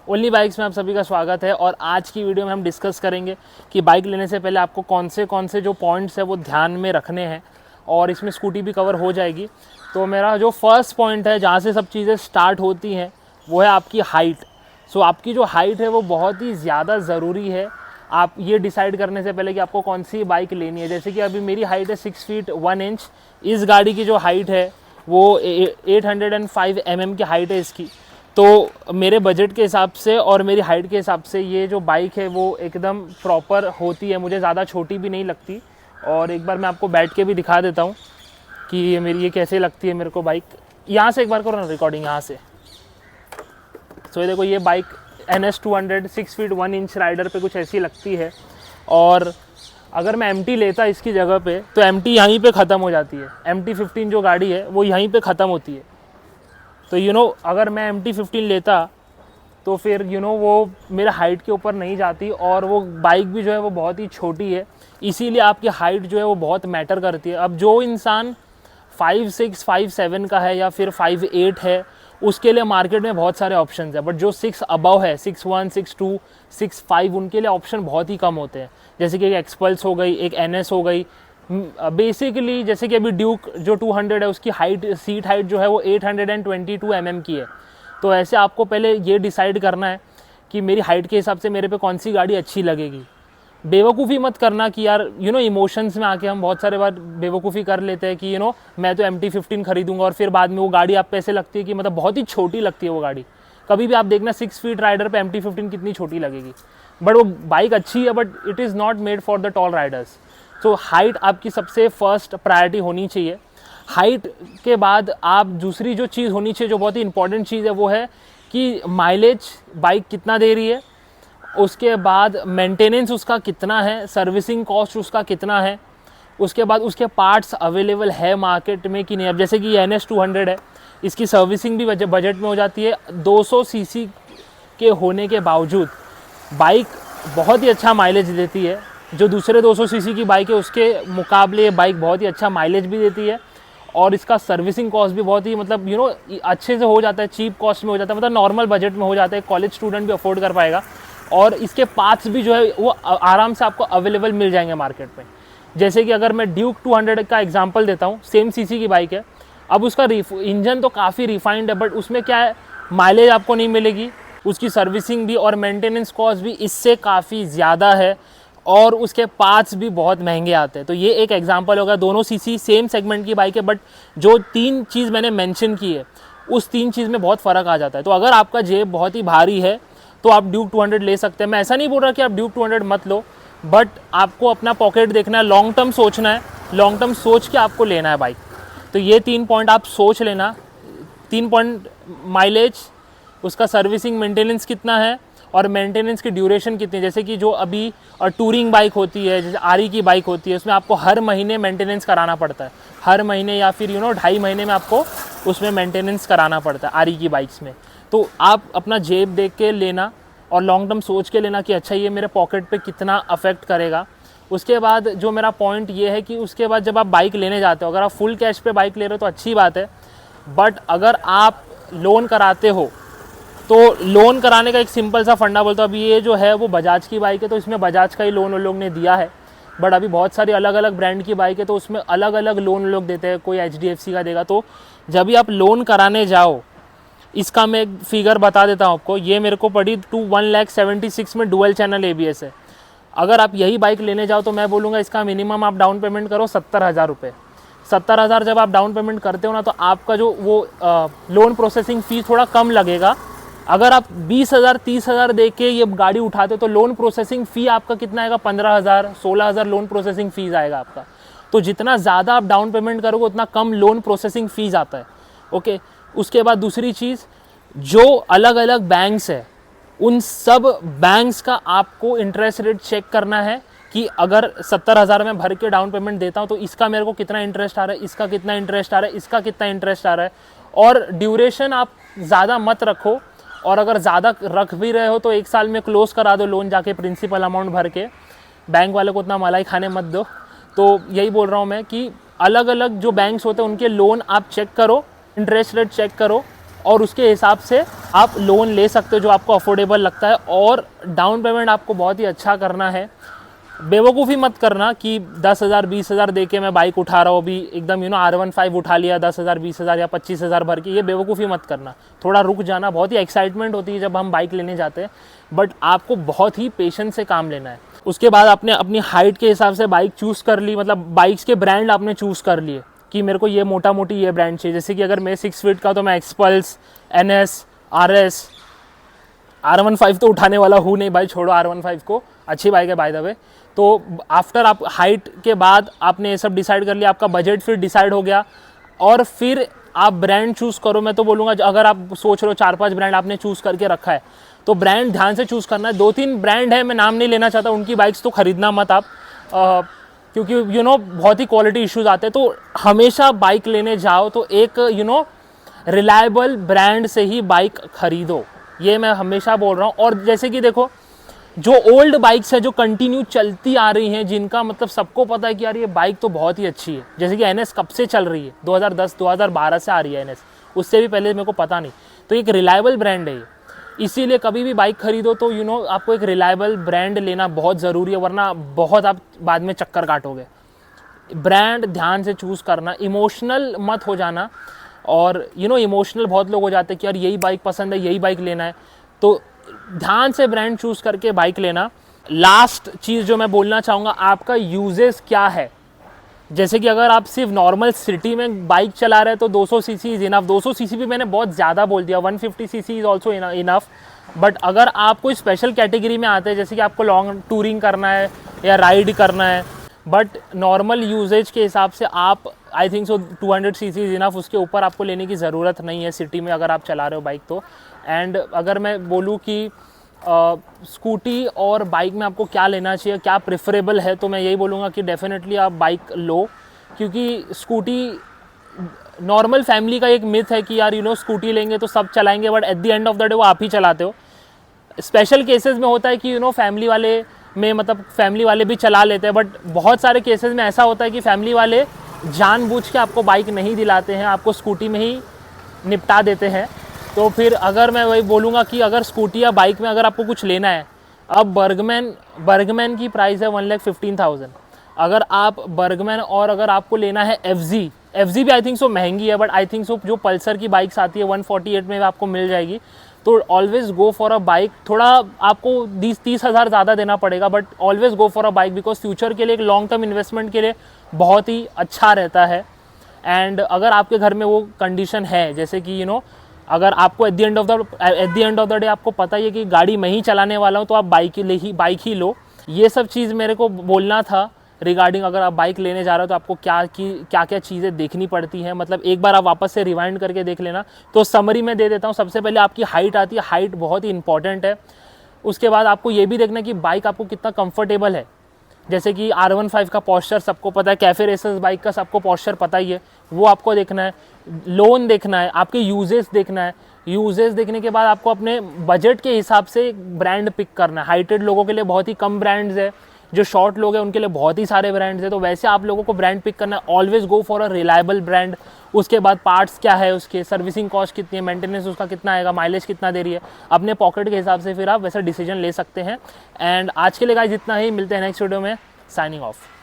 Only bikes में आप सभी का स्वागत है। और आज की वीडियो में हम डिस्कस करेंगे कि बाइक लेने से पहले आपको कौन से जो पॉइंट्स है वो ध्यान में रखने हैं, और इसमें स्कूटी भी कवर हो जाएगी। तो मेरा जो फर्स्ट पॉइंट है जहाँ से सब चीज़ें स्टार्ट होती हैं वो है आपकी हाइट। सो आपकी जो हाइट है वो बहुत ही ज़्यादा ज़रूरी है आप ये डिसाइड करने से पहले कि आपको कौन सी बाइक लेनी है। जैसे कि अभी मेरी हाइट है 6 फीट 1 इंच, इस गाड़ी की जो हाइट है वो 805 mm की हाइट है इसकी। तो मेरे बजट के हिसाब से और मेरी हाइट के हिसाब से ये जो बाइक है वो एकदम प्रॉपर होती है, मुझे ज़्यादा छोटी भी नहीं लगती। और एक बार मैं आपको बैठ के भी दिखा देता हूँ कि ये कैसे लगती है मेरे को बाइक। यहाँ से एक बार करो ना रिकॉर्डिंग, यहाँ से। तो ये देखो, ये bike NS 200 6 feet 1 inch rider पे कुछ ऐसी लगती है। और अगर मैं MT लेता इसकी जगह पे तो MT यहीं पे ख़त्म हो जाती है। MT 15 जो गाड़ी है वो यहीं पे ख़त्म होती है। तो अगर मैं MT 15 लेता तो फिर वो मेरे हाइट के ऊपर नहीं जाती, और वो बाइक भी जो है वो बहुत ही छोटी है। इसीलिए आपकी हाइट जो है वो बहुत मैटर करती है। अब जो इंसान 5'6", 5'7" का है या फिर 5'8" है, उसके लिए मार्केट में बहुत सारे ऑप्शंस हैं। बट जो 6 अबव है, 6'1", 6'2", 6'5", उनके लिए ऑप्शन बहुत ही कम होते हैं। जैसे कि एक एक्सपल्स हो गई, एक NS हो गई। बेसिकली जैसे कि अभी ड्यूक जो 200 है उसकी सीट हाइट जो है वो 822 mm की है। तो ऐसे आपको पहले ये डिसाइड करना है कि मेरी हाइट के हिसाब से मेरे पे कौन सी गाड़ी अच्छी लगेगी। बेवकूफ़ी मत करना कि यार इमोशंस में आके हम बहुत सारे बार बेवकूफ़ी कर लेते हैं कि मैं तो MT 15 खरीदूंगा, और फिर बाद में वो गाड़ी आप पे ऐसे लगती है कि मतलब बहुत ही छोटी लगती है वो गाड़ी। कभी भी आप देखना 6 फीट राइडर पे MT 15 कितनी छोटी लगेगी, बट वो बाइक अच्छी है, but it is not made for the tall Riders. तो हाइट आपकी सबसे फर्स्ट प्रायोरिटी होनी चाहिए। हाइट के बाद आप दूसरी जो चीज़ होनी चाहिए, जो बहुत ही इंपॉर्टेंट चीज़ है, वो है कि माइलेज बाइक कितना दे रही है। उसके बाद मेंटेनेंस उसका कितना है, सर्विसिंग कॉस्ट उसका कितना है। उसके बाद उसके पार्ट्स अवेलेबल है मार्केट में कि नहीं। अब जैसे कि ये NS 200 है, इसकी सर्विसिंग भी बजट में हो जाती है। 200 सीसी के होने के बावजूद बाइक बहुत ही अच्छा माइलेज देती है। जो दूसरे 200 सीसी की बाइक है उसके मुकाबले ये बाइक बहुत ही अच्छा माइलेज भी देती है, और इसका सर्विसिंग कॉस्ट भी बहुत ही अच्छे से हो जाता है, चीप कॉस्ट में हो जाता है, मतलब नॉर्मल बजट में हो जाता है, कॉलेज स्टूडेंट भी अफोर्ड कर पाएगा। और इसके पार्ट्स भी जो है वो आराम से आपको अवेलेबल मिल जाएंगे मार्केट में। जैसे कि अगर मैं ड्यूक 200 का एग्जांपल देता हूँ, सेम सीसी की बाइक है। अब उसका इंजन तो काफ़ी रिफाइंड है, बट उसमें क्या है, माइलेज आपको नहीं मिलेगी। उसकी सर्विसिंग भी और मेंटेनेंस कॉस्ट भी इससे काफ़ी ज़्यादा है, और उसके पार्ट्स भी बहुत महंगे आते हैं। तो ये एक एग्जांपल होगा। दोनों सीसी सेम सेगमेंट की बाइक है, बट जो 3 चीज़ मैंने मेंशन की है उस 3 चीज़ में बहुत फ़र्क आ जाता है। तो अगर आपका जेब बहुत ही भारी है तो आप ड्यूक 200 ले सकते हैं। मैं ऐसा नहीं बोल रहा कि आप ड्यूक 200 मत लो, बट आपको अपना पॉकेट देखना है, लॉन्ग टर्म सोचना है, लॉन्ग टर्म सोच के आपको लेना है बाइक। तो ये 3 पॉइंट आप सोच लेना। 3 पॉइंट, माइलेज, उसका सर्विसिंग मेंटेनेंस कितना है, और मेंटेनेंस की ड्यूरेशन कितनी। जैसे कि जो अभी टूरिंग बाइक होती है, जैसे RE की बाइक होती है, उसमें आपको हर महीने मेंटेनेंस कराना पड़ता है। हर महीने या फिर 2.5 महीने में आपको उसमें मेंटेनेंस कराना पड़ता है RE की बाइक्स में। तो आप अपना जेब देख के लेना और लॉन्ग टर्म सोच के लेना कि अच्छा ये मेरे पॉकेट पे कितना अफेक्ट करेगा। उसके बाद जो मेरा पॉइंट ये है कि उसके बाद जब आप बाइक लेने जाते हो, अगर आप फुल कैश पे बाइक ले रहे हो तो अच्छी बात है, बट अगर आप लोन कराते हो तो लोन कराने का एक सिंपल सा फंडा बोलता हूँ। अभी ये जो है वो बजाज की बाइक है, तो इसमें बजाज का ही लोन उन लोग ने दिया है। बट अभी बहुत सारी अलग अलग ब्रांड की बाइक है, तो उसमें अलग अलग लोन लोग देते हैं। कोई HDFC का देगा। तो जब भी आप लोन कराने जाओ, इसका मैं एक फिगर बता देता हूँ आपको। ये मेरे को पड़ी 1,76,000 में डुअल चैनल ABS है। अगर आप यही बाइक लेने जाओ तो मैं बोलूँगा इसका मिनिमम आप डाउन पेमेंट करो 70,000 रुपये। 70,000 जब आप डाउन पेमेंट करते हो ना, तो आपका जो वो लोन प्रोसेसिंग फ़ीस थोड़ा कम लगेगा। अगर आप 20,000 30,000 दे के ये गाड़ी उठाते हो तो लोन प्रोसेसिंग फ़ी आपका कितना आएगा, 15,000 16,000 लोन प्रोसेसिंग फ़ीस आएगा आपका। तो जितना ज़्यादा आप डाउन पेमेंट करोगे उतना कम लोन प्रोसेसिंग फ़ीस आता है। ओके। उसके बाद दूसरी चीज़, जो अलग अलग बैंक्स है उन सब बैंक्स का आपको इंटरेस्ट रेट चेक करना है कि अगर 70,000 में भर के डाउन पेमेंट देता हूँ तो इसका मेरे को कितना इंटरेस्ट आ रहा है, इसका कितना इंटरेस्ट आ रहा है, इसका कितना इंटरेस्ट आ रहा है। और ड्यूरेशन आप ज़्यादा मत रखो, और अगर ज़्यादा रख भी रहे हो तो 1 साल में क्लोज़ करा दो लोन जाके, प्रिंसिपल अमाउंट भर के। बैंक वाले को उतना मलाई खाने मत दो। तो यही बोल रहा हूँ मैं कि अलग अलग जो बैंक्स होते हैं उनके लोन आप चेक करो, इंटरेस्ट रेट चेक करो, और उसके हिसाब से आप लोन ले सकते हो जो आपको अफोर्डेबल लगता है। और डाउन पेमेंट आपको बहुत ही अच्छा करना है। बेवकूफ़ी मत करना कि 10,000 20,000 दे के मैं बाइक उठा रहा हूँ अभी एकदम R15 उठा लिया 10,000 20,000 या 25,000 भर के, ये बेवकूफ़ी मत करना। थोड़ा रुक जाना। बहुत ही एक्साइटमेंट होती है जब हम बाइक लेने जाते हैं, बट आपको बहुत ही पेशेंस से काम लेना है। उसके बाद आपने अपनी हाइट के हिसाब से बाइक चूज़ कर ली, मतलब बाइक्स के ब्रांड आपने चूज़ कर लिए कि मेरे को ये मोटा मोटी ये ब्रांड चाहिए। जैसे कि अगर मैं 6 फीट का तो मैं एक्सपल्स, NS, RS, R15 तो उठाने वाला हूँ नहीं भाई, छोड़ो R15 को, अच्छी बाइक है बाय द वे। तो आफ्टर आप हाइट के बाद आपने ये सब डिसाइड कर लिया, आपका बजट फिर डिसाइड हो गया, और फिर आप ब्रांड चूज़ करो। मैं तो बोलूँगा अगर आप सोच रहे हो 4-5 ब्रांड आपने चूज़ करके रखा है तो ब्रांड ध्यान से चूज़ करना है। 2-3 ब्रांड है, मैं नाम नहीं लेना चाहता, उनकी बाइक्स तो ख़रीदना मत आप, क्योंकि बहुत ही क्वालिटी इश्यूज़ आते हैं। तो हमेशा बाइक लेने जाओ तो एक रिलायबल ब्रांड से ही बाइक खरीदो, ये मैं हमेशा बोल रहा हूँ। और जैसे कि देखो जो ओल्ड बाइक्स है जो कंटिन्यू चलती आ रही हैं, जिनका मतलब सबको पता है कि यार ये बाइक तो बहुत ही अच्छी है, जैसे कि NS कब से चल रही है, 2010-2012 से आ रही है NS, उससे भी पहले मेरे को पता नहीं। तो एक रिलायबल ब्रांड है ये, इसीलिए कभी भी बाइक खरीदो तो आपको एक रिलायबल ब्रांड लेना बहुत ज़रूरी है, वरना बहुत आप बाद में चक्कर काटोगे। ब्रांड ध्यान से चूज़ करना, इमोशनल मत हो जाना। और इमोशनल बहुत लोग हो जाते हैं कि यार यही बाइक पसंद है, यही बाइक लेना है, तो ध्यान से ब्रांड चूज़ करके बाइक लेना। लास्ट चीज़ जो मैं बोलना चाहूँगा, आपका यूजेस क्या है। जैसे कि अगर आप सिर्फ नॉर्मल सिटी में बाइक चला रहे हैं तो 200 सीसी इज़ इनफ। 200 सीसी भी मैंने बहुत ज़्यादा बोल दिया, 150 CC is also enough. But अगर आप कोई स्पेशल कैटेगरी में आते हैं, जैसे कि आपको लॉन्ग टूरिंग करना है या राइड करना है, बट नॉर्मल यूजेज के हिसाब से आप I think so 200 CC is enough, उसके ऊपर आपको लेने की ज़रूरत नहीं है सिटी में अगर आप चला रहे हो बाइक तो। एंड अगर मैं बोलूँ कि स्कूटी और बाइक में आपको क्या लेना चाहिए, क्या प्रेफरेबल है, तो मैं यही बोलूँगा कि डेफिनेटली आप बाइक लो। क्योंकि स्कूटी नॉर्मल फैमिली का एक मिथ है कि यार स्कूटी लेंगे तो सब चलाएंगे, but at the end of the day वो आप ही चलाते हो। स्पेशल केसेस में होता है कि फैमिली वाले में मतलब फैमिली वाले भी चला लेते हैं, बट बहुत सारे केसेस में ऐसा होता है कि फैमिली वाले जानबूझ के आपको बाइक नहीं दिलाते हैं, आपको स्कूटी में ही निपटा देते हैं। तो फिर अगर मैं वही बोलूँगा कि अगर स्कूटी या बाइक में अगर आपको कुछ लेना है, अब बर्गमैन की प्राइस है 1,15,000। अगर आप बर्गमैन और अगर आपको लेना है एफ जी भी आई थिंक सो महंगी है, बट आई थिंक सो जो पल्सर की बाइक्स आती है 148 में आपको मिल जाएगी। तो always go for a bike. थोड़ा आपको 30 हज़ार ज़्यादा देना पड़ेगा, but always go for a bike, because future के लिए एक लॉन्ग टर्म इन्वेस्टमेंट के लिए बहुत ही अच्छा रहता है। एंड अगर आपके घर में वो कंडीशन है, जैसे कि अगर आपको at the end of the day आपको पता ही है कि गाड़ी मैं ही चलाने वाला हूँ, तो आप बाइक ही लो। ये सब चीज़ मेरे को बोलना था रिगार्डिंग अगर आप बाइक लेने जा रहे हो तो आपको क्या क्या चीज़ें देखनी पड़ती हैं। मतलब एक बार आप वापस से रिवाइंड करके देख लेना। तो समरी में दे देता हूँ। सबसे पहले आपकी हाइट आती है, हाइट बहुत ही इंपॉर्टेंट है। उसके बाद आपको ये भी देखना कि बाइक आपको कितना कंफर्टेबल है। जैसे कि R15 का पॉस्चर सबको पता है, कैफे रेसर्स बाइक का सबको पॉस्चर पता ही है, वो आपको देखना है। लोन देखना है, आपके यूजेस देखना है। यूजेस देखने के बाद आपको अपने बजट के हिसाब से ब्रांड पिक करना है। हाइटेड लोगों के लिए बहुत ही कम ब्रांड्स है, जो शॉर्ट लोग हैं उनके लिए बहुत ही सारे ब्रांड्स हैं। तो वैसे आप लोगों को ब्रांड पिक करना है। Always go for a reliable brand. उसके बाद पार्ट्स क्या है, उसके सर्विसिंग कॉस्ट कितनी है, मेंटेनेंस उसका कितना आएगा, माइलेज कितना दे रही है, अपने पॉकेट के हिसाब से फिर आप वैसा डिसीजन ले सकते हैं। एंड आज के लिए गाइस इतना ही, मिलते हैं नेक्स्ट वीडियो में। Signing off.